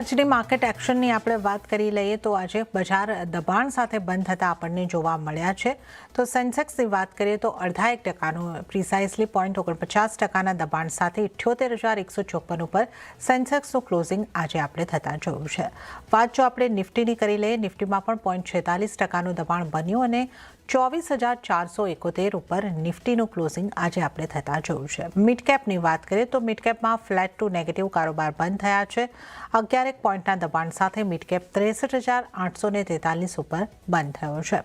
આજની માર્કેટ એક્શનની આપણે વાત કરી લઈએ તો આજે બજાર દબાણ સાથે બંધ થતા આપણને જોવા મળ્યા છે. તો સેન્સેક્સની વાત કરીએ તો 0.5% પ્રિસાઇઝલી 0.49%ના દબાણ સાથે 78,154 ઉપર સેન્સેક્સનું ક્લોઝિંગ આજે આપણે થતા જોયું છે. વાત જો આપણે નિફ્ટીની કરી લઈએ, નિફ્ટીમાં પણ 0.46%નું દબાણ બન્યું અને 24,471 ઉપર નિફ્ટીનું ક્લોઝિંગ આજે આપણે થતા જોયું છે. મિડ કેપની વાત કરીએ તો મિડ કેપમાં ફ્લેટ ટુ નેગેટિવ કારોબાર બંધ થયા છે. 11 પોઈન્ટના દબાણ સાથે મિડ કેપ 63,843 ઉપર બંધ થયો છે.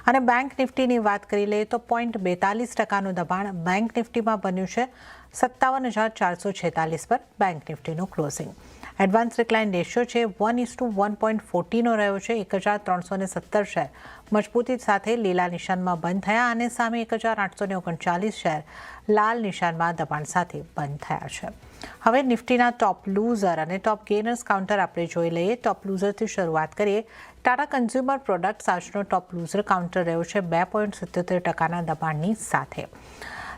અને બેંક નિફ્ટીની વાત કરી લઈએ તો 0.42%નું દબાણ બેંક નિફ્ટીમાં બન્યું છે. 57,446 પર બેંક નિફ્ટીનું ક્લોઝિંગ. એડવાન્સ ડિક્લાઇન રેશિયો છે 1:1.40નો રહ્યો છે. 1,317 શેર મજબૂતી સાથે લીલા નિશાનમાં બંધ થયા અને સામે 1,839 શેર લાલ નિશાનમાં દબાણ સાથે બંધ થયા છે. હવે નિફ્ટીના ટોપ લૂઝર અને ટોપ ગેનર્સ કાઉન્ટર આપણે જોઈ લઈએ. ટોપ લૂઝરથી શરૂઆત કરીએ. ટાટા કન્ઝ્યુમર પ્રોડક્ટ્સ આજનો ટોપ લૂઝર કાઉન્ટર રહ્યો છે 2.77%ના દબાણની સાથે.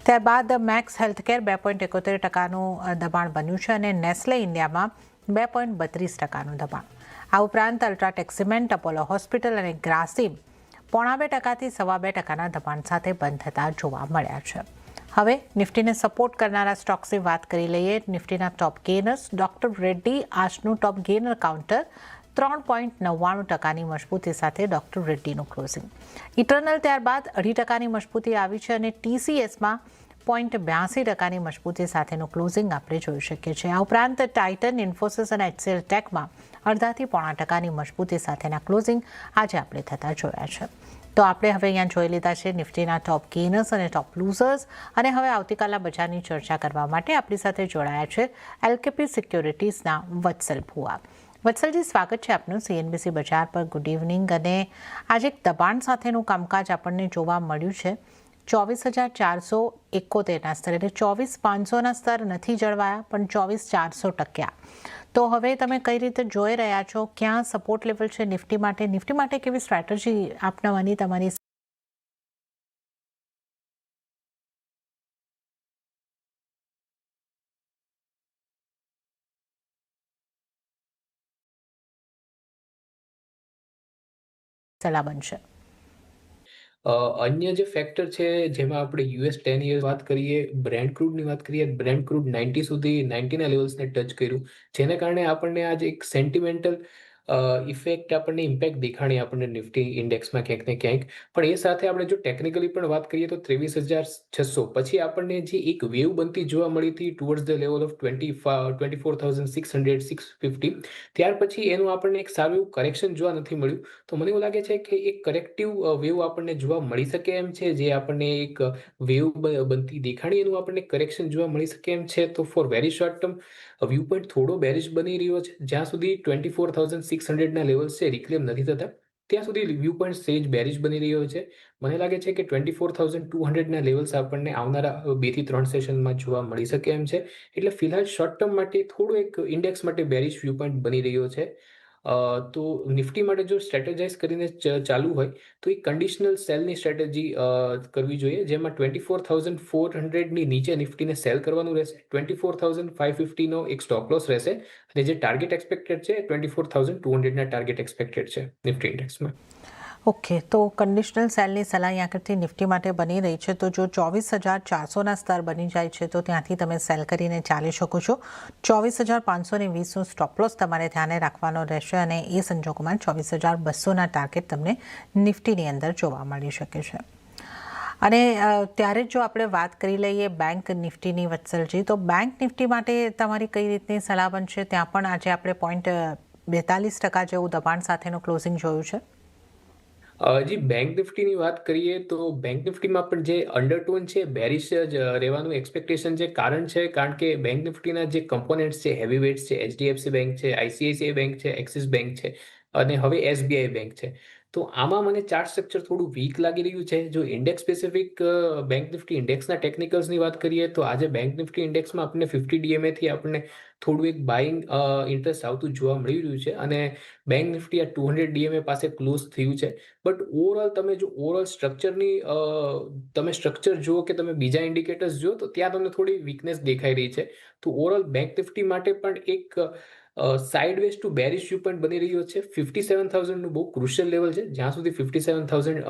ત્યારબાદ મેક્સ હેલ્થકેર 2.71%નું દબાણ બન્યું છે અને નેસ્લે ઇન્ડિયામાં 2.32%નું દબાણ. આ ઉપરાંત અલ્ટ્રાટેક સિમેન્ટ, અપોલો હોસ્પિટલ અને ગ્રાસિમ 0.5%થી 2.25%ના દબાણ સાથે બંધ થતા જોવા મળ્યા છે. હવે નિફ્ટીને સપોર્ટ કરનારા સ્ટોક્સની વાત કરી લઈએ. નિફ્ટીના ટોપ ગેનર્સ ડોક્ટર રેડ્ડી આજનું ટોપ ગેનર કાઉન્ટર 3.99%ની મજબૂતી સાથે ડોક્ટર રેડ્ડીનું ક્લોઝિંગ. ઇટર્નલ ત્યારબાદ 0.5%ની મજબૂતી આવી છે અને TCSમાં 0.82%ની મજબૂતી સાથેનું ક્લોઝિંગ આપણે જોઈ શકીએ છીએ. આ ઉપરાંત ટાઇટન, ઇન્ફોસિસ અને HCL ટેકમાં 0.5% થી 0.5%ની મજબૂતી સાથેના ક્લોઝિંગ આજે આપણે થતા જોયા છે. તો આપણે હવે અહીંયા જોઈ લીધા છે નિફ્ટીના ટોપ ગેનર્સ અને ટોપ લૂઝર્સ. અને હવે આવતીકાલના બજારની ચર્ચા કરવા માટે આપણી સાથે જોડાયા છે LKP સિક્યોરિટીઝના વત્સલ ભુવા. વત્સલજી, સ્વાગત છે આપનું CNBC બજાર પર. Good evening. અને આજે એક દબાણ સાથેનું કામકાજ આપણને જોવા મળ્યું છે 24,471ના સ્તર, એટલે 24,500ના સ્તર નથી જળવાયા પણ 24,400 ટક્યા. તો હવે તમે કઈ રીતે જોઈ રહ્યા છો, ક્યાં સપોર્ટ લેવલ છે નિફ્ટી માટે? નિફ્ટી માટે કેવી સ્ટ્રેટેજી અપનાવવાની તમારી સલાહ બનશે? અન્ય જે ફેક્ટર છે જેમાં આપણે US 10 યર વાત કરીએ, બ્રેન્ટ ક્રૂડની વાત કરીએ, બ્રેન્ટ ક્રૂડ 90 સુધી 90ના લેવલ્સને ટચ કર્યું, જેને કારણે આપણને આજે એક સેન્ટિમેન્ટલ ઇફેક્ટ આપણને ઇમ્પેક્ટ દેખાણી આપણને નિફ્ટી ઇન્ડેક્સમાં ક્યાંક ને ક્યાંક. પણ એ સાથે આપણે જો ટેકનિકલી પણ વાત કરીએ તો 23,600 પછી આપણને જે એક વેવ બનતી જોવા મળી હતી ટુવર્ડ્સ ધ લેવલ ઓફ 24,600 650, ત્યાર પછી એનું આપણને એક સારું એવું કરેક્શન જોવા નથી મળ્યું. તો મને એવું લાગે છે કે એક કરેક્ટિવ વેવ આપણને જોવા મળી શકે એમ છે, જે આપણને એક વેવ બનતી દેખાણી એનું આપણને કરેક્શન જોવા મળી શકે એમ છે. તો for very short term view point થોડો બેરિશ બની રહ્યો છે. જ્યાં સુધી 24,600ના લેવલ્સ છે રિક્લેમ નથી થતા ત્યાં સુધી વ્યૂ પોઈન્ટ સેજ બેરિશ બની રહ્યો છે. મને લાગે છે કે 24,200ના લેવલ્સ આપણને આવનારા 2 થી 3 સેશનમાં જોવા મળી શકે એમ છે. એટલે ફિલહાલ શોર્ટ ટર્મ માટે થોડો એક ઇન્ડેક્સ માટે બેરિશ વ્યૂ પોઈન્ટ બની રહ્યો છે. તો નિફ્ટી માટે જો સ્ટ્રેટેજાઇઝ કરીને ચાલુ હોય તો એક કન્ડિશનલ સેલની સ્ટ્રેટેજી કરવી જોઈએ, જેમાં 24,400ની નીચે નિફ્ટીને સેલ કરવાનું રહેશે. 24,550નો એક સ્ટોપ લોસ રહેશે અને જે ટાર્ગેટ એક્સપેક્ટેડ છે 24,200ના ટાર્ગેટ એક્સપેક્ટેડ છે નિફ્ટી ઇન્ડેક્સમાં. ઓકે, તો કન્ડિશનલ સેલની સલાહ અહીંયા કરતી નિફ્ટી માટે બની રહી છે. તો જો 24,400ના સ્તર બની જાય છે તો ત્યાંથી તમે સેલ કરીને ચાલી શકો છો. 24,520નો સ્ટોપ લોસ તમારે ધ્યાને રાખવાનો રહેશે અને એ સંજોગોમાં 24,200ના ટાર્ગેટ તમને નિફ્ટીની અંદર જોવા મળી શકે છે. અને ત્યારે જો આપણે વાત કરી લઈએ બેંક નિફ્ટીની, વત્સલજી, તો બેંક નિફ્ટી માટે તમારી કઈ રીતની સલાહ બનશે? ત્યાં પણ આજે આપણે 0.42% જેવું દબાણ સાથેનું ક્લોઝિંગ જોયું છે. જી, બેંક નિફ્ટીની વાત કરીએ તો બેંક નિફ્ટીમાં પણ જે અંડરટોન છે બેરિશ જ રહેવાનું એક્સપેક્ટેશન છે. કારણ કે બેંક નિફ્ટીના જે કમ્પોનેન્ટ્સ છે, હેવી વેઇટ્સ છે, HDFC બેંક છે, ICICI બેંક છે, એક્સિસ બેંક છે અને હવે SBI બેંક છે. તો આમાં મને ચાર્ટ સ્ટ્રક્ચર થોડું વીક લાગી રહ્યું છે. જો ઇન્ડેક્સ સ્પેસિફિક બેંક નિફ્ટી ઇન્ડેક્સના ટેકનિકલ્સની વાત કરીએ તો આજે બેંક નિફ્ટી ઇન્ડેક્સમાં આપણને 50 DMAથી આપણને થોડું એક બાઇંગ ઇન્ટરેસ્ટ આવતું જોવા મળી રહ્યું છે અને બેંક નિફ્ટી આ 200 DMA પાસે ક્લોઝ થયું છે. બટ ઓવરઓલ તમે જો ઓવરઓલ સ્ટ્રક્ચરની તમે સ્ટ્રક્ચર જુઓ કે તમે બીજા ઇન્ડિકેટર્સ જુઓ તો ત્યાં તમને થોડી વીકનેસ દેખાઈ રહી છે. તો ઓવરઓલ બેંક નિફ્ટી માટે પણ એક sideways to bearish view point બની રહ્યો છે. 57,000નું બહુ ક્રુશિયલ લેવલ છે. જ્યાં સુધી 57,000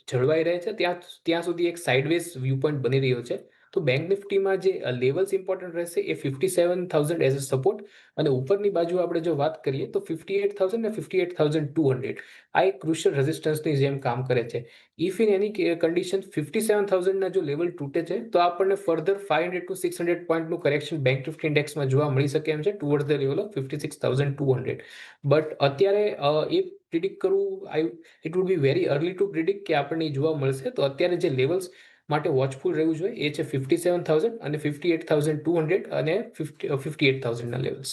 જળવાઈ રહે છે ત્યાં સુધી એક સાઇડવેઝ વ્યૂ પોઈન્ટ બની રહ્યો છે. તો બેંક નિફ્ટીમાં જે લેવલ્સ ઇમ્પોર્ટન્ટ રહેશે એ 57,000 એઝ અ સપોર્ટ, અને ઉપરની બાજુ આપણે જો વાત કરીએ તો 58,000 ને 58,200 આ એક ક્રુશિયલ રેઝિસ્ટન્સની જેમ કામ કરે છે. ઇફ ઇન એની કન્ડિશન 57,000ના જો લેવલ તૂટે છે તો આપણને ફર્ધર 500 ટુ 600 પોઈન્ટનું કરેક્શન બેંક નિફ્ટી ઇન્ડેક્સમાં જોવા મળી શકે એમ છે towards the level of 56,200. But અત્યારે એ પ્રિડિક્ટ કરવું it would be very early to predict કે આપણને જોવા મળશે. તો અત્યારે જે લેવલ્સ માટે વોચફુલ રહેવું જોઈએ એ છે 57,000 અને 58,200 અને 58,000ના લેવલ્સ.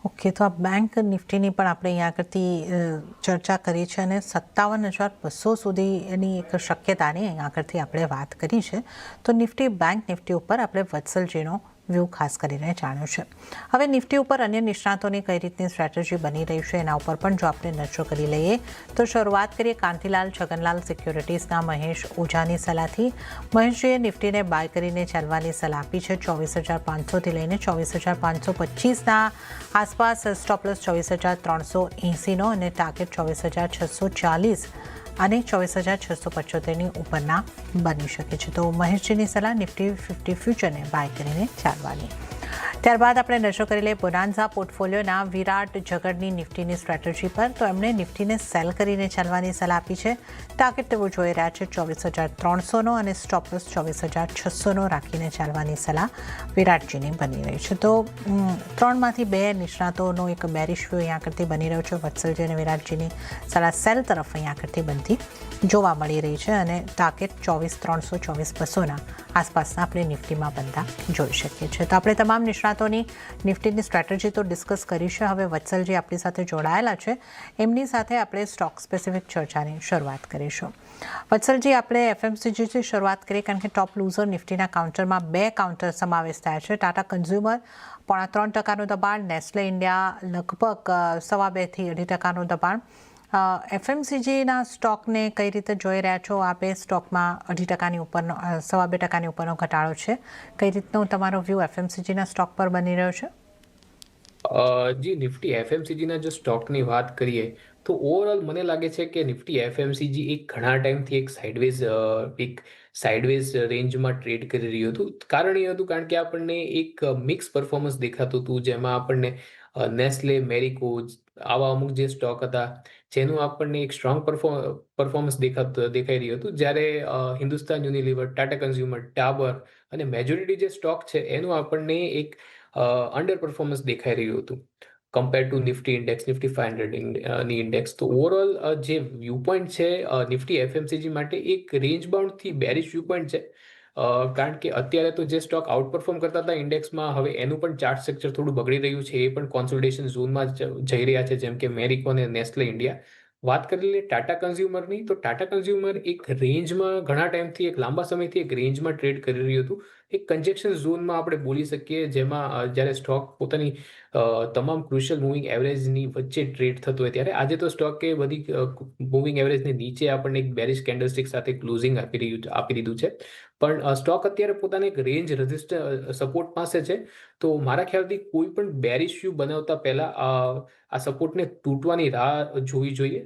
ઓકે, તો આ બેંક નિફ્ટીની પણ આપણે અહીંયા આગળથી ચર્ચા કરી છે અને 57,200 સુધી એની એક શક્યતાની અહીંયા આગળથી આપણે વાત કરી છે. તો નિફ્ટી બેંક નિફ્ટી ઉપર આપણે વત્સલજીનો વ્યૂ ખાસ કરીને જાણ્યો છે. હવે નિફ્ટી ઉપર અન્ય નિષ્ણાતોની કઈ રીતની સ્ટ્રેટેજી બની રહી છે એના ઉપર પણ જો આપણે નજર કરી લઈએ તો શરૂઆત કરીએ કાંતિલાલ છગનલાલ સિક્યોરિટીઝના મહેશ ઓઝાની સલાહથી. મહેશજીએ નિફ્ટીને બાય કરીને ચાલવાની સલાહ આપી છે 24,500થી લઈને 24,525ના આસપાસ, સ્ટોપલોસ 24,380નો અને ટાર્ગેટ 24,640 અને 24,675ની ઉપરના બની શકે છે. તો મહેશજીની સલાહ નિફ્ટી 50 ફ્યુચરને બાય કરીને ચાલવાની. ત્યારબાદ આપણે નજર કરી લઈએ બોનાન્ઝા પોર્ટફોલિયોના વિરાટ ઝગડની નિફ્ટીની સ્ટ્રેટેજી પર. તો એમણે નિફ્ટીને સેલ કરીને ચાલવાની સલાહ આપી છે. ટાર્ગેટ તેઓ જોઈ રહ્યા છે 24,300નો અને સ્ટોપલોસ 24,600નો રાખીને ચાલવાની સલાહ વિરાટજીની બની રહી છે. તો 3માંથી 2 નિષ્ણાતોનો એક બેરિશ વ્યૂ અહીંયા કરતી બની રહ્યો છે. વત્સલજી અને વિરાટજીની સલાહ સેલ તરફ અહીંયા કરતી બનતી જોવા મળી રહી છે અને ટાર્ગેટ 24,300 24,200ના આસપાસના આપણે નિફ્ટીમાં બનતા જોઈ શકીએ છીએ. તો આપણે તમામ નિષ્ણાતોની નિફ્ટીની સ્ટ્રેટેજી તો ડિસ્કસ કરી છે. હવે વત્સલજી આપણી સાથે જોડાયેલા છે, એમની સાથે આપણે સ્ટોક સ્પેસિફિક ચર્ચાની શરૂઆત કરીશું. વત્સલજી, આપણે એફએમસીજીથી શરૂઆત કરીએ કારણ કે ટોપ લૂઝર નિફ્ટીના કાઉન્ટરમાં 2 કાઉન્ટર સમાવેશ થયા છે. ટાટા કન્ઝ્યુમર 3.5%નું દબાણ, નેસ્લે ઇન્ડિયા લગભગ 2.5 થી 2.5%નું દબાણ. એફએમસીજીના સ્ટોકને કઈ રીતે જોઈ રહ્યા છો? આ 2 સ્ટોકમાં 2.5% ઉપરનો 2.5% ઉપરનો ઘટાડો છે. કઈ રીતનો તમારો વ્યૂ એફએમસીજીના સ્ટોક પર બની રહ્યો છે? જી, નિફ્ટી એફએમસીજીના જો સ્ટોકની વાત કરીએ તો ઓવરઓલ મને લાગે છે કે નિફ્ટી એફએમસીજી એક ઘણા ટાઈમથી એક સાઇડવેઝ રેન્જમાં ટ્રેડ કરી રહ્યું હતું. કારણ એ હતું કારણ કે આપણને એક મિક્સ પરફોર્મન્સ દેખાતું હતું, જેમાં આપણને નેસ્લે, મેરિકો આવા અમુક જે સ્ટોક હતા જેનું આપણને એક સ્ટ્રોંગ પરફોર્મન્સ દેખાઈ રહ્યું હતું. જ્યારે હિન્દુસ્તાન યુનિલિવર, ટાટા કન્ઝ્યુમર, ડાબર અને મેજોરિટી જે સ્ટોક છે એનું આપણને એક અંડર પરફોર્મન્સ દેખાઈ રહ્યું હતું compare to Nifty index, Nifty 500 ની ઇન્ડેક્સ. તો ઓવરઓલ જે વ્યૂ પોઈન્ટ છે નિફ્ટી એફએમસીજી માટે એક રેન્જ બાઉન્ડથી બેરિશ વ્યૂ પોઈન્ટ છે. કારણ કે અત્યારે તો જે સ્ટોક આઉટ પરફોર્મ કરતા હતા ઇન્ડેક્સમાં, હવે એનું પણ ચાર્ટ સ્ટ્રક્ચર થોડું બગડી રહ્યું છે. એ પણ કોન્સોલિડેશન ઝોનમાં જઈ રહ્યા છે, જેમ કે મેરિકો અને નેસ્લે ઇન્ડિયા. વાત કરી લઈએ ટાટા કન્ઝ્યુમરની, તો ટાટા કન્ઝ્યુમર એક રેન્જમાં ઘણા ટાઈમથી એક લાંબા સમયથી એક રેન્જમાં ટ્રેડ કરી રહ્યું હતું. એક કન્જેક્શન ઝોનમાં આપણે બોલી શકીએ, જેમાં જ્યારે સ્ટોક પોતાની તમામ ક્રુશિયલ મૂવિંગ એવરેજની વચ્ચે ટ્રેડ થતો હોય ત્યારે આજે તો સ્ટોકે બધી મૂવિંગ એવરેજની નીચે આપણને એક બેરિશ કેન્ડલસ્ટિક સાથે ક્લોઝિંગ આપી દીધું છે. પણ સ્ટોક અત્યારે પોતાને એક રેન્જ રેઝિસ્ટર સપોર્ટ પાસે છે. તો મારા ખ્યાલથી કોઈ પણ બેરિશ વ્યૂ બનાવતા પહેલા આ સપોર્ટને તૂટવાની રાહ જોવી જોઈએ.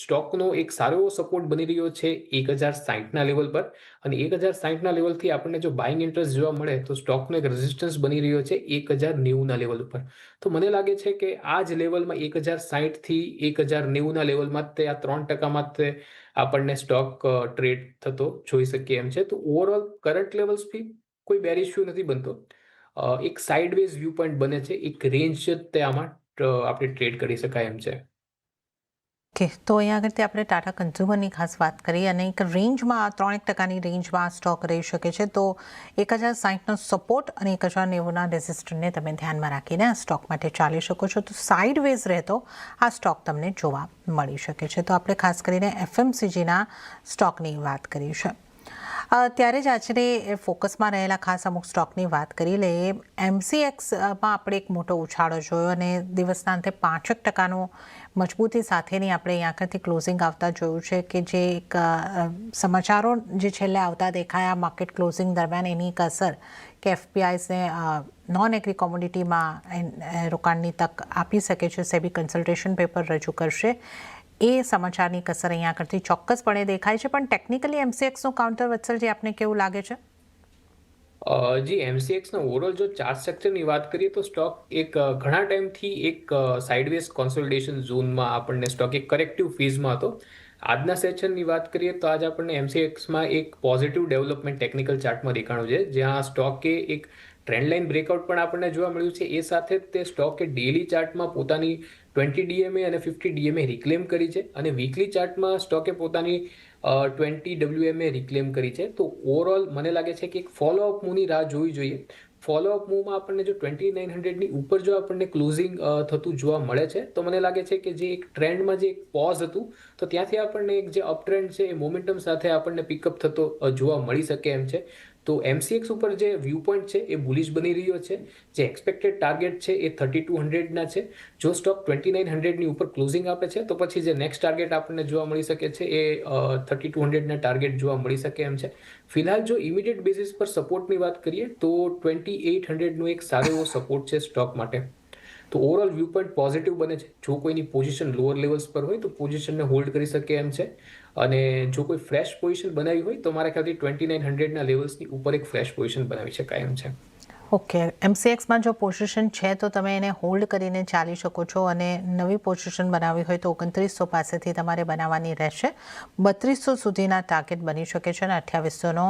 સ્ટોકનો એક સારો એવો સપોર્ટ બની રહ્યો છે 1,060ના લેવલ પર, અને 1,060ના લેવલથી આપણને જો બાઇંગ ઇન્ટરેસ્ટ જોવા મળે તો સ્ટોકનો એક રેઝિસ્ટન્સ બની રહ્યો છે 1,090ના લેવલ ઉપર. તો મને લાગે છે કે આ જ લેવલમાં 1,060થી 1,090ના લેવલમાં તે આ 3%માં તે આપણને સ્ટોક ટ્રેડ થતો જોઈ શકીએ એમ છે. તો ઓવરઓલ કરંટ લેવલ્સથી કોઈ બેરિશ વ્યૂ નથી બનતો. એક સાઇડવેઝ વ્યૂ પોઈન્ટ બને છે, એક રેન્જ તે આમાં આપણે ટ્રેડ કરી શકાય એમ છે. ઓકે, તો અહીંયા આગળથી આપણે ટાટા કન્ઝ્યુમરની ખાસ વાત કરીએ અને એક રેન્જમાં 3% રેન્જમાં સ્ટોક રહી શકે છે. તો 1,060નો સપોર્ટ અને 1,090ના રેઝિસ્ટરને તમે ધ્યાનમાં રાખીને આ સ્ટોક માટે ચાલી શકો છો. તો સાઇડવેઝ રહેતો આ સ્ટોક તમને જોવા મળી શકે છે. તો આપણે ખાસ કરીને એફએમસીજીના સ્ટોકની વાત કરી છે. ત્યારે જ આજે ફોકસમાં રહેલા ખાસ અમુક સ્ટોકની વાત કરી લઈએ. MCXમાં આપણે એક મોટો ઉછાળો જોયો અને દિવસના અંતે 5% મજબૂતી સાથેની આપણે અહીંયા આગળથી ક્લોઝિંગ આવતા જોયું છે કે જે એક સમાચારો જે છેલ્લે આવતા દેખાયા માર્કેટ ક્લોઝિંગ દરમિયાન એની એક અસર કે એફપીઆઈસને નોન એગ્રી કોમોડિટીમાં રોકાણની તક આપી શકે છે. સેબી કન્સલ્ટેશન પેપર રજૂ કરશે એ સમાચારની કસર અહીંયા આગળથી ચોક્કસપણે દેખાય છે. પણ ટેકનિકલી MCXનું કાઉન્ટર વત્સલજી આપને કેવું લાગે છે? જી MCXના ઓવરઓલ જો ચાર્ટ સ્ટ્રક્ચરની વાત કરીએ તો સ્ટોક એક ઘણા ટાઈમથી એક સાઇડવેઝ કોન્સોલિડેશન ઝોનમાં આપણને સ્ટોક એક કરેક્ટિવ ફેઝમાં હતો. આજના સેશનની વાત કરીએ તો આજ આપણને MCXમાં એક પોઝિટિવ ડેવલપમેન્ટ ટેકનિકલ ચાર્ટમાં દેખાણું છે, જ્યાં સ્ટોકે એક ટ્રેન્ડ લાઇન બ્રેકઆઉટ પણ આપણને જોવા મળ્યું છે. એ સાથે તે સ્ટોકે ડેલી ચાર્ટમાં પોતાની 20 DMA અને 50 DMA રિક્લેમ કરી છે અને વીકલી ચાર્ટમાં સ્ટોકે પોતાની 20 WMA રિક્લેમ કરી છે. તો ઓવરઓલ મને લાગે છે કે એક ફોલોઅપ મૂવની રાહ જોવી જોઈએ. ફોલોઅપ મૂવમાં આપણને જો 2900ની ઉપર જો આપણને ક્લોઝિંગ થતું જોવા મળે છે તો મને લાગે છે કે જે એક ટ્રેન્ડમાં જે એક પોઝ હતું તો ત્યાંથી આપણને એક જે અપ ટ્રેન્ડ છે એ મોમેન્ટમ સાથે આપણને પિકઅપ થતો જોવા મળી શકે એમ છે. તો MCX ઉપર જે વ્યૂ પોઈન્ટ છે એ બુલિશ બની રહ્યો છે. જે એક્સપેક્ટેડ ટાર્ગેટ છે એ 3200ના છે. જો સ્ટોક 2900ની ઉપર ક્લોઝિંગ આપે છે તો પછી જે નેક્સ્ટ ટાર્ગેટ આપણને જોવા મળી શકે છે એ 3200ના ટાર્ગેટ જોવા મળી શકે એમ છે. ફિલહાલ જો ઇમિડિયેટ બેસિસ પર સપોર્ટની વાત કરીએ તો 2800નું એક સારો એવો સપોર્ટ છે સ્ટોક માટે. તો ઓવરઓલ વ્યૂ પોઈન્ટ પોઝિટિવ બને છે. જો કોઈની પોઝિશન લોઅર લેવલ્સ પર હોય તો પોઝિશનને હોલ્ડ કરી શકે એમ છે અને જો કોઈ ફ્રેશ પોઝિશન બનાવી હોય તો મારા ખ્યાલથી 2900ના લેવલ્સની ઉપર એક ફ્રેશ પોઝિશન બનાવી શકાય એમ છે. ઓકે, MCXમાં જો પોઝિશન છે તો તમે એને હોલ્ડ કરીને ચાલી શકો છો અને નવી પોઝિશન બનાવવી હોય તો 2900 પાસેથી તમારે બનાવવાની રહેશે. 3200 સુધીના ટાર્ગેટ બની શકે છે અને 2800નો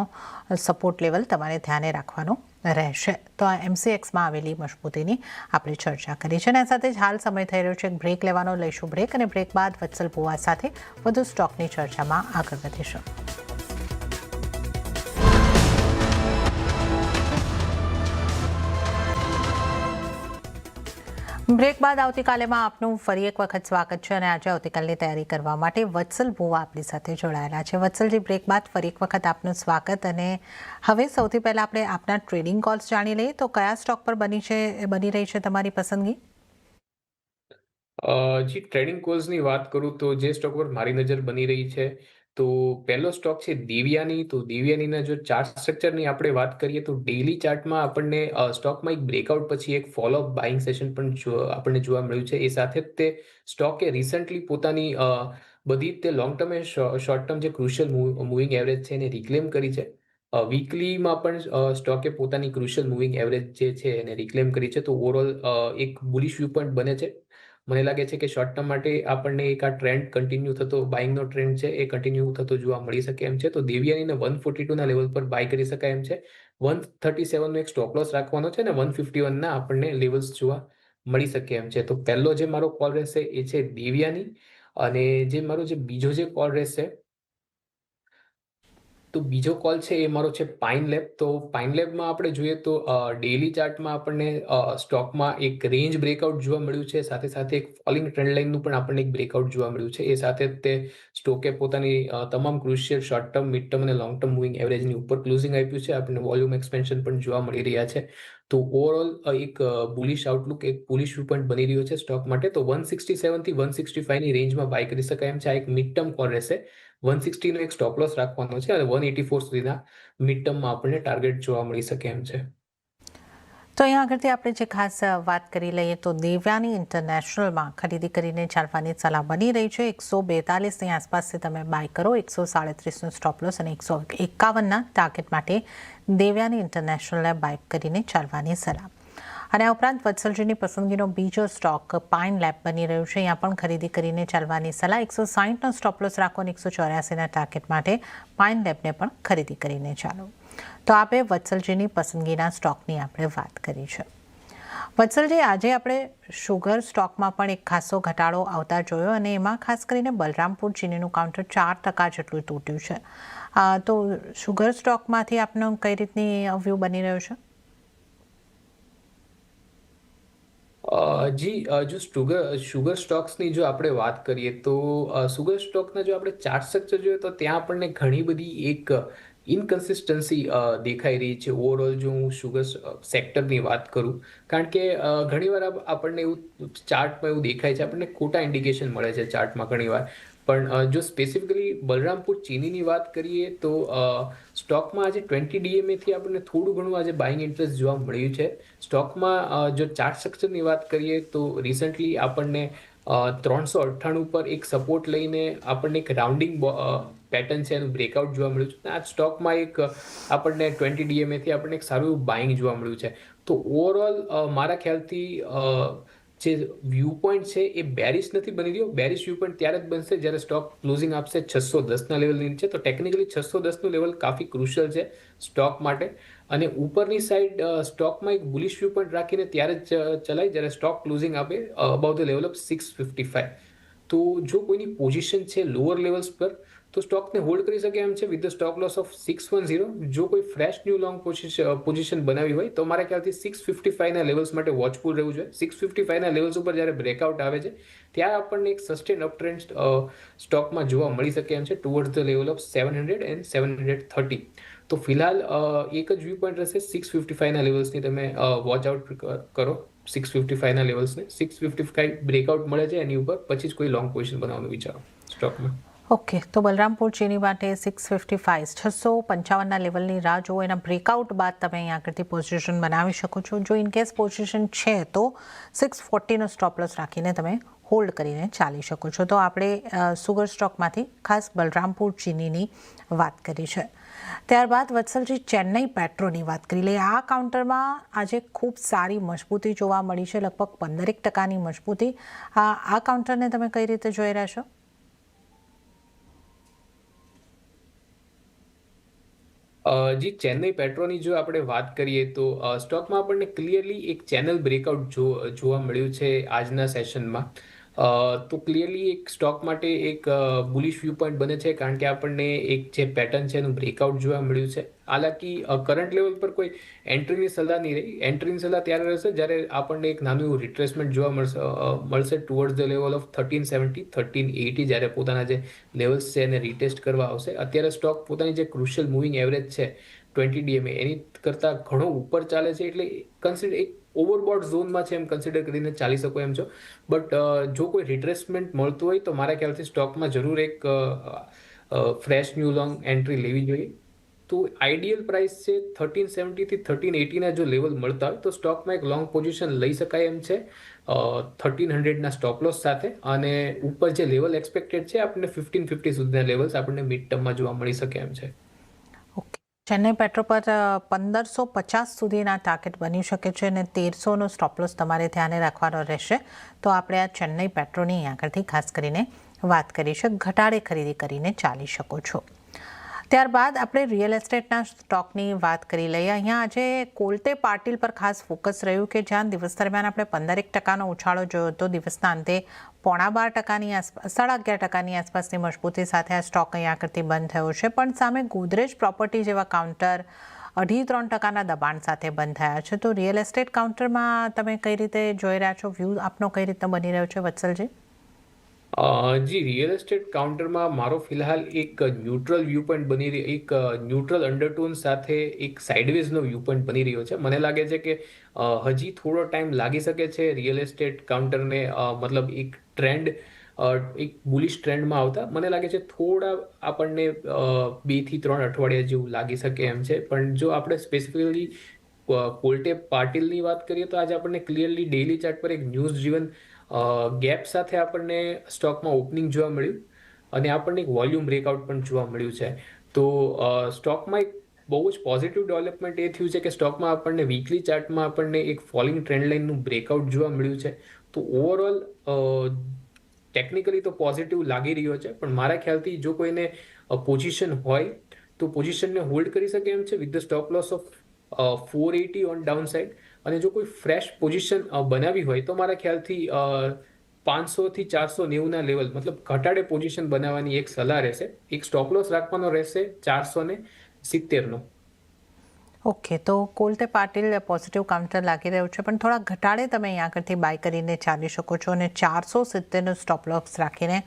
સપોર્ટ લેવલ તમારે ધ્યાને રાખવાનો રહેશે. તો આ MCXમાં આવેલી મજબૂતીની આપણે ચર્ચા કરી છે અને આ સાથે જ હાલ સમય થઈ રહ્યો છે એક બ્રેક લેવાનો. લઈશું બ્રેક અને બ્રેક બાદ વત્સલ ભુવા સાથે વધુ સ્ટોકની ચર્ચામાં આગળ વધીશું. બ્રેક બાદ આવતીકાલેમાં આપનું ફરી એક વખત સ્વાગત છે અને આજે આવતીકાલની તૈયારી કરવા માટે વત્સલ ભુવા આપણી સાથે જોડાયેલા છે. વત્સલજી, બ્રેક બાદ ફરી એક વખત આપનું સ્વાગત. અને હવે સૌથી પહેલાં આપણે આપના ટ્રેડિંગ કોલ્સ જાણી લઈએ તો કયા સ્ટોક પર બની રહી છે તમારી પસંદગી? જી ટ્રેડિંગ કોલ્સની વાત કરું તો જે સ્ટોક પર મારી નજર બની રહી છે તો પહેલો સ્ટોક છે દેવ્યાની. તો દેવ્યાનીના જો ચાર્ટ સ્ટ્રક્ચરની આપણે વાત કરીએ તો ડેલી ચાર્ટમાં આપણને સ્ટોકમાં એક બ્રેકઆઉટ પછી એક ફોલોઅપ બાઇંગ સેશન પણ આપણને જોવા મળ્યું છે. એ સાથે જ તે સ્ટોકે રિસન્ટલી પોતાની બધી જ તે લોંગ ટર્મ અને શોર્ટ ટર્મ જે ક્રુશિયલ મૂવિંગ એવરેજ છે એને રિક્લેમ કરી છે. વીકલીમાં પણ સ્ટોકે પોતાની ક્રુશિયલ મૂવિંગ એવરેજ જે છે એને રિક્લેમ કરી છે. તો ઓવરઓલ એક બુલિશ વ્યૂ પોઈન્ટ બને છે. મને લાગે છે કે શોર્ટ ટર્મ માટે આપણને એક આ ટ્રેન્ડ કન્ટિન્યુ થતો બાઇંગનો ટ્રેન્ડ છે એ કન્ટિન્યુ થતો જોવા મળી શકે એમ છે. તો દેવ્યાનીને 142ના લેવલ પર બાય કરી શકાય એમ છે. 137નો એક સ્ટોપ લોસ રાખવાનો છે અને 151ના આપણને લેવલ્સ જોવા મળી શકે એમ છે. તો પહેલો જે મારો કોલ રહેશે એ છે દેવ્યાની અને જે મારો જે બીજો જે કોલ રહેશે તો બીજો કોલ છે એ મારો છે પાઇન લેબ. તો પાઇન લેબમાં આપણે જોઈએ તો ડેલી ચાર્ટમાં આપણને સ્ટોકમાં એક રેન્જ બ્રેકઆઉટ જોવા મળ્યું છે. સાથે સાથે એક ફોલિંગ ટ્રેન્ડ લાઇનનું પણ આપણને એક બ્રેકઆઉટ જોવા મળ્યું છે. એ સાથે તે સ્ટોકે પોતાની તમામ crucial short term, mid term અને લોંગ ટર્મ મૂવિંગ એવરેજની ઉપર ક્લોઝિંગ આપ્યું છે. આપણને વોલ્યુમ એક્સપેન્શન પણ જોવા મળી રહ્યા છે. તો ઓવરઓલ એક બુલિશ આઉટલુક, એક બુલિશ વ્યૂ પોઈન્ટ બની રહ્યો છે સ્ટોક માટે. તો 167થી 165ની રેન્જમાં બાય કરી શકાય એમ છે. આ એક મિડ ટર્મ કોલ રહેશે. 160નો એક સ્ટોપ લોસ રાખવાનો છે અને 184 સુધીના મિડ ટર્મમાં આપણને ટાર્ગેટ જોવા મળી શકે એમ છે. તો અહીંયા આગળથી આપણે જે ખાસ વાત કરી લઈએ તો દેવ્યાની ઇન્ટરનેશનલમાં ખરીદી કરીને ચાલવાની સલાહ બની રહી છે. 142ની આસપાસથી તમે બાય કરો. 137નો સ્ટોપ લોસ અને 151ના ટાર્ગેટ માટે દેવ્યાની ઇન્ટરનેશનલને બાય કરીને ચાલવાની સલાહ. અને આ ઉપરાંત વત્સલજીની પસંદગીનો બીજો સ્ટોક પાઇન લેબ બની રહ્યું છે. અહીંયા પણ ખરીદી કરીને ચાલવાની સલાહ. 160નો સ્ટોપ લોસ રાખો અને 184ના ટાર્ગેટ માટે પાઇન લેબને પણ ખરીદી કરીને ચાલો. તો આપણે વત્સલજીની પસંદગીના સ્ટોકની આપણે વાત કરી છે. વત્સલજી, આજે આપણે શુગર સ્ટોકમાં પણ એક ખાસો ઘટાડો આવતા જોયો અને એમાં ખાસ કરીને બલરામપુર ચીનીનું કાઉન્ટર 4% જેટલું તૂટ્યું છે. તો શુગર સ્ટોકમાંથી આપનો કઈ રીતની વ્યૂ બની રહ્યો છે? જી જો શુગર સ્ટોક્સની જો આપણે વાત કરીએ તો શુગર સ્ટોકના જો આપણે ચાર્ટ સ્ટ્રક્ચર જોઈએ તો ત્યાં આપણને ઘણી બધી એક ઇનકન્સિસ્ટન્સી દેખાઈ રહી છે ઓવરઓલ જો હું શુગર સેક્ટરની વાત કરું. કારણ કે ઘણીવાર આપણને એવું ચાર્ટમાં એવું દેખાય છે, આપણને ખોટા ઇન્ડિકેશન મળે છે ચાર્ટમાં ઘણીવાર. પણ જો સ્પેસિફિકલી બલરામપુર ચીનીની વાત કરીએ તો સ્ટોકમાં આજે 20 DMAથી આપણને થોડું ઘણું આજે બાઇંગ ઇન્ટરેસ્ટ જોવા મળ્યું છે. સ્ટોકમાં જો ચાર્ટ સ્ટ્રક્ચરની વાત કરીએ તો રિસન્ટલી આપણને 398 પર એક સપોર્ટ લઈને આપણને એક રાઉન્ડિંગ પેટર્ન છે એનું બ્રેકઆઉટ જોવા મળ્યું છે. આ સ્ટોકમાં એક આપણને 20 DMAથી આપણને એક સારું એવું બાઇંગ જોવા મળ્યું છે. તો ઓવરઓલ મારા ખ્યાલથી જે વ્યૂ પોઈન્ટ છે એ બેરિશ નથી બની રહ્યો. બેરિશ વ્યૂ પોઈન્ટ ત્યારે જ બનશે જ્યારે સ્ટોક ક્લોઝિંગ આપશે 610ના લેવલની નીચે. તો ટેકનિકલી 610નું લેવલ કાફી ક્રુશિયલ છે સ્ટોક માટે. અને ઉપરની સાઈડ સ્ટોકમાં એક બુલિશ વ્યૂ પોઈન્ટ રાખીને ત્યારે જ ચલાય જ્યારે સ્ટોક ક્લોઝિંગ આપે અબાઉ ધ લેવલ ઓફ 655. તો જો કોઈની પોઝિશન છે લોઅર લેવલ્સ પર તો સ્ટોકને હોલ્ડ કરી શકે એમ છે with the stop loss of 610. જો કોઈ ફ્રેશ ન્યૂ લોંગ પોઝિશન બનાવી હોય તો મારા ખ્યાલથી 655ના લેવલ્સ માટે વોચફુલ રહેવું જોઈએ. 655ના લેવલ્સ ઉપર જ્યારે બ્રેકઆઉટ આવે છે ત્યારે આપણને એક સસ્ટેન અપ ટ્રેન્ડ સ્ટોકમાં જોવા મળી શકે એમ છે towards the level of 700 and 730. તો ફિલહાલ એક જ વ્યૂ પોઈન્ટ રહેશે 655ના લેવલ્સની તમે વોચ આઉટ કરો. 655ના લેવલ્સને 655 બ્રેકઆઉટ મળે છે એની ઉપર પછી જ કોઈ લોંગ પોઝિશન બનાવવાનું વિચારો સ્ટોકમાં. ઓકે, તો બલરામપુર ચીની માટે 655 655ના લેવલની રાહ જુઓ. એના બ્રેકઆઉટ બાદ તમે અહીં આગળથી પોઝિશન બનાવી શકો છો. જો ઇનકેસ પોઝિશન છે તો 640નો સ્ટોપ લોસ રાખીને તમે હોલ્ડ કરીને ચાલી શકો છો. તો આપણે સુગર સ્ટોકમાંથી ખાસ બલરામપુર ચીનીની વાત કરી છે. ત્યારબાદ વત્સલજી ચેન્નઈ પેટ્રોની વાત કરી લઈએ. આ કાઉન્ટરમાં આજે ખૂબ સારી મજબૂતી જોવા મળી છે, લગભગ 15% મજબૂતી. આ કાઉન્ટરને તમે કઈ રીતે જોઈ રહ્યા છો? જી, ચેન્નઈ પેટ્રોની જો આપણે વાત કરીએ તો સ્ટોકમાં આપણને ક્લિયરલી એક ચેનલ બ્રેકઆઉટ જોવા મળ્યું છે આજના સેશનમાં. તો ક્લિયરલી એક સ્ટોક માટે એક બુલિશ વ્યૂ પોઈન્ટ બને છે કારણ કે આપણને એક જે પેટર્ન છે એનું બ્રેકઆઉટ જોવા મળ્યું છે. હાલાકી કરંટ લેવલ પર કોઈ એન્ટ્રીની સલાહ નહીં રહી. એન્ટ્રીની સલાહ ત્યારે રહેશે જ્યારે આપણને એક નાનું એવું રિટ્રેસમેન્ટ જોવા મળશે ટુવર્ડ્સ ધ લેવલ ઓફ 1370 1380 જ્યારે પોતાના જે લેવલ્સ છે એને રીટેસ્ટ કરવા આવશે. અત્યારે સ્ટોક પોતાની જે ક્રુશિયલ મૂવિંગ એવરેજ છે 20 DMA એની કરતાં ઘણો ઉપર ચાલે છે. એટલે કન્સિડર એક ઓવરબોટ ઝોનમાં છે એમ કન્સિડર કરીને ચાલી શકો એમ છો. બટ જો કોઈ રિટ્રેસમેન્ટ મળતું હોય તો મારા ખ્યાલથી સ્ટોકમાં જરૂર એક ફ્રેશ ન્યૂ લોંગ એન્ટ્રી લેવી જોઈએ. તો આઈડિયલ પ્રાઇસ છે 1370થી 1380ના જો લેવલ મળતા હોય તો સ્ટોકમાં એક લોંગ પોઝિશન લઈ શકાય એમ છે 1300ના સ્ટોપ લોસ સાથે. અને ઉપર જે લેવલ એક્સપેક્ટેડ છે આપણને 1550 સુધીના લેવલ્સ આપણને મિડ ટર્મમાં જોવા મળી શકે એમ છે. ઓકે, ચેન્નઈ પેટ્રો પર 1550 સુધીના ટાર્ગેટ બની શકે છે અને 1300નો સ્ટોપ લોસ તમારે ધ્યાને રાખવાનો રહેશે. તો આપણે આ ચેન્નઈ પેટ્રોની આગળથી ખાસ કરીને વાત કરી છે. ઘટાડે ખરીદી કરીને ચાલી શકો છો. ત્યારબાદ આપણે રિયલ એસ્ટેટના સ્ટોકની વાત કરી લઈએ. અહીંયા આજે કોલતે પાટીલ પર ખાસ ફોકસ રહ્યું કે જ્યાં દિવસ દરમિયાન આપણે 15% ઉછાળો જોયો હતો. દિવસના અંતે 12.5%ની આસપાસ 11.5%ની આસપાસની મજબૂતી સાથે આ સ્ટોક અહીંયા આગળથી બંધ થયો છે. પણ સામે ગોદરેજ પ્રોપર્ટી જેવા કાઉન્ટર 2.5-3% દબાણ સાથે બંધ થયા છે. તો રિયલ એસ્ટેટ કાઉન્ટરમાં તમે કઈ રીતે જોઈ રહ્યા છો? વ્યૂ આપનો કઈ રીતે બની રહ્યો છે વત્સલજી? જી, રિયલ એસ્ટેટ કાઉન્ટરમાં મારો ફિલહાલ એક ન્યુટ્રલ વ્યૂ પોઈન્ટ એક ન્યુટ્રલ અંડરટોન સાથે એક સાઇડવેઝનો વ્યૂ પોઈન્ટ બની રહ્યો છે. મને લાગે છે કે હજી થોડો ટાઈમ લાગી શકે છે રિયલ એસ્ટેટ કાઉન્ટરને મતલબ એક ટ્રેન્ડ એક બુલિશ ટ્રેન્ડમાં આવતા. મને લાગે છે થોડા આપણને 2 થી 3 અઠવાડિયા જેવું લાગી શકે એમ છે. પણ જો આપણે સ્પેસિફિકલી કોલટે પાટીલની વાત કરીએ તો આજે આપણને ક્લિયરલી ડેઇલી ચાર્ટ પર એક ન્યૂઝ ડ્રીવન ગેપ સાથે આપણને સ્ટોકમાં ઓપનિંગ જોવા મળ્યું અને આપણને એક વોલ્યુમ બ્રેકઆઉટ પણ જોવા મળ્યું છે. તો સ્ટોકમાં એક બહુ જ પોઝિટિવ ડેવલપમેન્ટ એ થયું છે કે સ્ટોકમાં આપણને વીકલી ચાર્ટમાં આપણને એક ફોલિંગ ટ્રેન્ડ લાઇનનું બ્રેકઆઉટ જોવા મળ્યું છે. તો ઓવરઓલ ટેકનિકલી તો પોઝિટિવ લાગી રહ્યો છે. પણ મારા ખ્યાલથી જો કોઈને પોઝિશન હોય તો પોઝિશનને હોલ્ડ કરી શકે એમ છે with the stop loss of 480 on down side. અને જો કોઈ ફ્રેશ પોઝિશન બનાવી હોય તો મારા ખ્યાલથી 500થી 490ના લેવલ મતલબ ઘટાડે પોઝિશન બનાવવાની એક સલાહ રહેશે. એક સ્ટોપ લોસ રાખવાનો રહેશે 470નો. ઓકે, તો કોલતે પાટીલ પોઝિટિવ કાઉન્ટર લાગી રહ્યું છે પણ થોડા ઘટાડે તમે અહીં આગળથી બાય કરીને ચાલી શકો છો અને 470નો સ્ટોપ લોસ રાખીને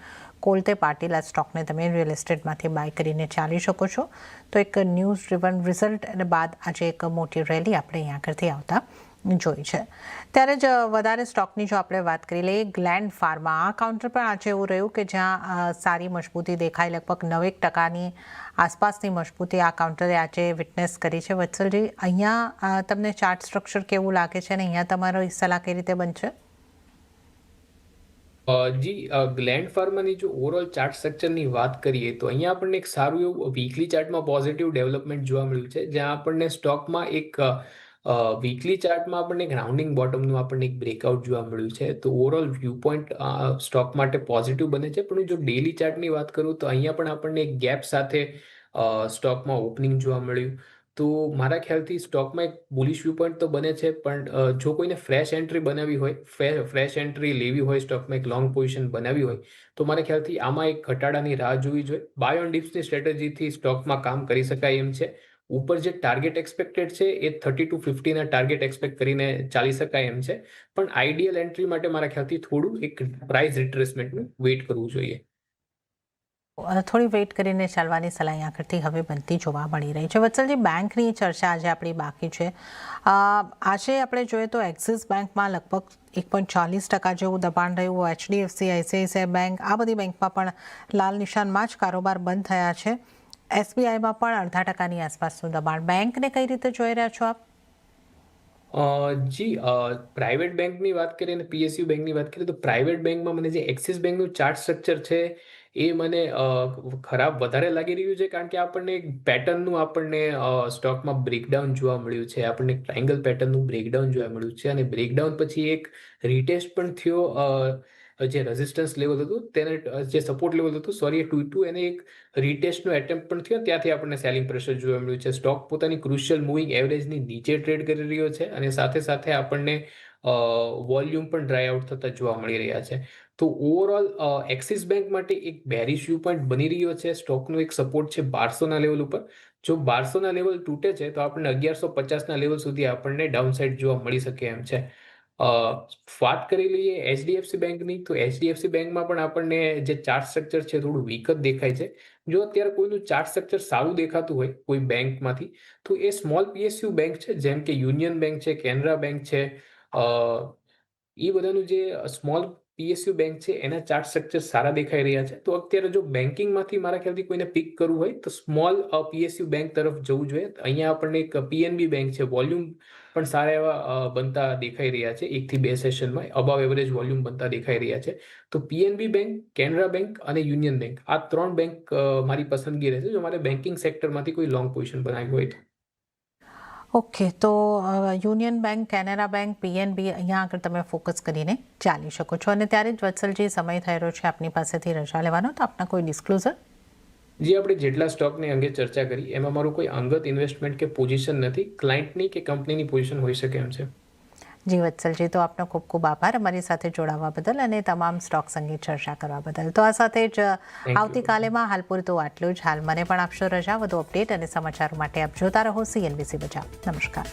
કોલતે પાટીલ આ સ્ટોકને તમે રિયલ એસ્ટેટમાંથી બાય કરીને ચાલી શકો છો. તો એક ન્યૂઝ ડ્રીવન રિઝલ્ટ અને બાદ આજે એક મોટી રેલી આપણે અહીંયા આગળથી આવતા જોઈ છે. ત્યારે જ વધારે સ્ટોકની જો આપણે વાત કરી લઈએ, ગ્લેન્ડ ફાર્મા આ કાઉન્ટર પણ આજે એવું રહ્યું કે જ્યાં સારી મજબૂતી દેખાઈ, લગભગ 9% આસપાસની મજબૂતી આ કાઉન્ટરે આજે વિટનેસ કરી છે. વત્સલજી, અહીંયા તમને ચાર્ટ સ્ટ્રક્ચર કેવું લાગે છે અને અહીંયા તમારો હિસ્સા કઈ રીતે બનશે? ગ્લેન્ડ ફાર્માની જો ઓવરઓલ ચાર્ટ સ્ટ્રક્ચરની વાત કરીએ તો અહીંયા આપણને એક સારું એવું વીકલી ચાર્ટમાં પોઝિટિવ ડેવલપમેન્ટ જોવા મળ્યું છે, જ્યાં આપણને સ્ટોકમાં એક વીકલી ચાર્ટમાં આપણને ગ્રાઉન્ડિંગ બોટમનું આપણને એક બ્રેકઆઉટ જોવા મળ્યું છે. તો ઓવરઓલ વ્યૂ પોઈન્ટ સ્ટોક માટે પોઝિટિવ બને છે. પણ જો ડેલી ચાર્ટની વાત કરું તો અહીંયા પણ આપણને એક ગેપ સાથે સ્ટોકમાં ઓપનિંગ જોવા મળ્યું. તો મારા ખ્યાલથી સ્ટોકમાં એક બુલિશ વ્યૂ પોઈન્ટ તો બને છે, પણ જો કોઈને ફ્રેશ એન્ટ્રી બનાવવી હોય, ફ્રેશ એન્ટ્રી લેવી હોય, સ્ટોકમાં એક લોંગ પોઝિશન બનાવવી હોય, તો મારા ખ્યાલથી આમાં એક ઘટાડાની રાહ જોવી જોઈએ. બાય ઓન ડિપ્સની સ્ટ્રેટેજીથી સ્ટોકમાં કામ કરી શકાય એમ છે. ઉપર જે ટાર્ગેટ એક્સપેક્ટેડ છે એ 30 to 50 ટાર્ગેટ એક્સપેક્ટ કરીને ચાલી શકાય એમ છે. પણ આઈડિયલ એન્ટ્રી માટે મારા ખ્યાલથી થોડું એક પ્રાઇસ રિટ્રેસમેન્ટનું વેઇટ કરવું જોઈએ. થોડી વેઇટ કરીને ચાલવાની સલાહ અહીંયા આગળથી હવે બનતી જોવા મળી રહી છે. વત્સલજી, બેંકની ચર્ચા આજે આપણી બાકી છે. આજે આપણે જોઈએ તો એક્સિસ બેંકમાં લગભગ 1.40% જેવું દબાણ રહ્યું. HDFC, ICICI બેંક, આ બધી બેંકમાં પણ લાલ નિશાનમાં જ કારોબાર બંધ થયા છે. SBIમાં પણ 0.5% આસપાસનું દબાણ. બેંકને કઈ રીતે જોઈ રહ્યા છો આપ? પ્રાઇવેટ બેંકની વાત કરીએ અને PSU બેંકની વાત કરીએ તો પ્રાઇવેટ બેંકમાં મને જે એક્સિસ બેંકનું ચાર્ટ સ્ટ્રક્ચર છે એ મને ખરાબ વધારે લાગી રહ્યું છે, કારણ કે આપણને એક પેટર્નનું આપણને સ્ટોકમાં બ્રેકડાઉન જોવા મળ્યું છે. આપણને એક ટ્રાયંગલ પેટર્નનું બ્રેકડાઉન જોવા મળ્યું છે અને બ્રેકડાઉન પછી એક રીટેસ્ટ પણ થયો. જે રેઝિસ્ટન્સ લેવલ હતું તેને, જે સપોર્ટ લેવલ હતું સોરી, એ તૂટ્યું એને એક રીટેસ્ટનો એટેમ્પ્ટ પણ થયો. ત્યાંથી આપણને સેલિંગ પ્રેશર જોવા મળ્યું છે. સ્ટોક પોતાની ક્રુશિયલ મૂવિંગ એવરેજની નીચે ટ્રેડ કરી રહ્યો છે અને સાથે સાથે આપણને વોલ્યુમ પણ ડ્રાય આઉટ થતા જોવા મળી રહ્યા છે. તો ઓવરઓલ એક્સિસ બેંક માટે એક બેરિશ વ્યૂ પોઈન્ટ બની રહ્યો છે. સ્ટોકનો એક સપોર્ટ છે 1200ના લેવલ ઉપર. જો 1200ના લેવલ તૂટે છે તો આપણને 1150ના લેવલ સુધી આપણને ડાઉનસાઇડ જોવા મળી શકે એમ છે. વાત કરી લઈએ HDFC બેંકની, તો HDFC બેંકમાં પણ આપણને જે ચાર્ટ સ્ટ્રક્ચર છે થોડું વીક જ દેખાય છે. જો અત્યારે કોઈનું ચાર્ટ સ્ટ્રક્ચર સારું દેખાતું હોય કોઈ બેંકમાંથી, તો એ સ્મોલ PSU બેંક છે, જેમ કે યુનિયન બેંક છે, કેનરા બેંક છે. એ બધાનું જે સ્મોલ PSU બેંક છે એના ચાર્ટ સ્ટ્રક્ચર સારા દેખાઈ રહ્યા છે. તો અત્યારે જો બેન્કિંગમાંથી મારા ખ્યાલથી કોઈને પિક કરવું હોય તો સ્મોલ PSU બેંક તરફ જવું જોઈએ. અહીંયા આપણને એક PNB બેંક છે, વોલ્યુમ પણ સારા એવા બનતા દેખાઈ રહ્યા છે. 1 થી 2 સેશનમાં અબાવ એવરેજ વોલ્યુમ બનતા દેખાઈ રહ્યા છે. તો PNB બેંક, કેનરા બેંક અને યુનિયન બેંક, આ 3 બેંક મારી પસંદગી રહેશે જો મારે બેન્કિંગ સેક્ટરમાંથી કોઈ લોંગ પોઝિશન બનાવવી હોય તો. ઓકે, તો union bank, Canara bank, PNB અહીંયા આગળ તમે ફોકસ કરીને ચાલી શકો છો. અને ત્યારે જ વત્સલજી, સમય થઈ રહ્યો છે આપની પાસેથી રજા લેવાનો, તો આપના કોઈ ડિસ્ક્લોઝર? આપણે જેટલા સ્ટોકની અંગે ચર્ચા કરી એમાં મારું કોઈ અંગત ઇન્વેસ્ટમેન્ટ કે પોઝિશન નથી. ક્લાયન્ટની કે કંપનીની પોઝિશન હોઈ શકે એમ છે. જી વત્સલજી, તો આપનો ખૂબ ખૂબ આભાર અમારી સાથે જોડાવા બદલ અને તમામ સ્ટોક્સ અંગે ચર્ચા કરવા બદલ. તો આ સાથે જ આવતીકાલેમાં હાલ પૂરતું આટલું જ. હાલ મને પણ આપશો રજા. વધુ અપડેટ અને સમાચારો માટે આપ જોતા રહો CNBC બજાર. નમસ્કાર.